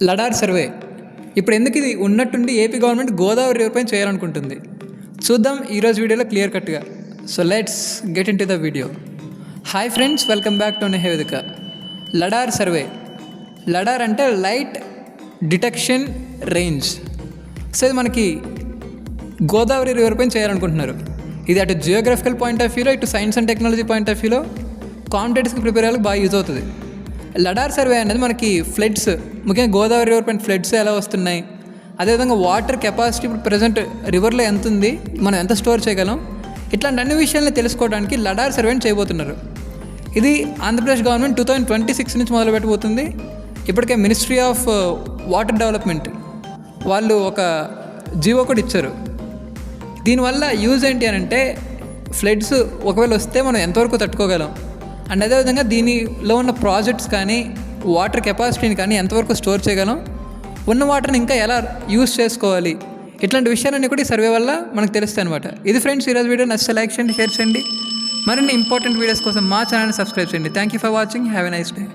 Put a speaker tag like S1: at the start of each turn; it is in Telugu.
S1: లడార్ సర్వే ఇప్పుడు ఎందుకు ఇది ఉన్నట్టుండి ఏపీ గవర్నమెంట్ గోదావరి రివర్ పైన చేయాలనుకుంటుంది చూద్దాం ఈరోజు వీడియోలో క్లియర్ కట్గా. So let's get in to the video. Hi friends, welcome back to నివేదిక. లడార్ సర్వే, లడార్ అంటే లైట్ డిటెక్షన్ రేంజ్. సో ఇది మనకి గోదావరి రివర్ పైన చేయాలనుకుంటున్నారు. ఇది అటు జియోగ్రఫికల్ పాయింట్ ఆఫ్ వ్యూలో, ఇటు science and technology point of వ్యూలో కాంపిటేటివ్స్కి ప్రిపేర్ అయ్యేందుకు బాగా యూజ్ అవుతుంది. లడార్ సర్వే అనేది మనకి ఫ్లడ్స్, ముఖ్యంగా గోదావరి రివర్ పైన ఫ్లడ్స్ ఎలా వస్తున్నాయి, అదేవిధంగా వాటర్ కెపాసిటీ ఇప్పుడు ప్రజెంట్ రివర్లో ఎంత ఉంది, మనం ఎంత స్టోర్ చేయగలం, ఇట్లాంటి అన్ని విషయాలని తెలుసుకోవడానికి లడార్ సర్వేని చేయబోతున్నారు. ఇది ఆంధ్రప్రదేశ్ గవర్నమెంట్ 2026 నుంచి మొదలు పెట్టబోతుంది. ఇప్పటికే మినిస్ట్రీ ఆఫ్ వాటర్ డెవలప్మెంట్ వాళ్ళు ఒక జీవో కూడా ఇచ్చారు. దీనివల్ల యూజ్ ఏంటి అని అంటే, ఫ్లడ్స్ ఒకవేళ వస్తే మనం ఎంతవరకు తట్టుకోగలం, అండ్ అదేవిధంగా దీనిలో ఉన్న ప్రాజెక్ట్స్ కానీ వాటర్ కెపాసిటీని కానీ ఎంతవరకు స్టోర్ చేయగలం, ఉన్న వాటర్ని ఇంకా ఎలా యూజ్ చేసుకోవాలి, ఇట్లాంటి విషయాలన్నీ కూడా ఈ సర్వే వల్ల మనకు తెలుస్తాయి అనమాట. ఇది ఫ్రెండ్స్ ఈరోజు వీడియో. నచ్చితే లైక్ చేయండి, షేర్ చేయండి. మరిన్ని ఇంపార్టెంట్ వీడియోస్ కోసం మా ఛానల్ని సబ్స్క్రైబ్ చేయండి. Thank you for watching. Have a nice day.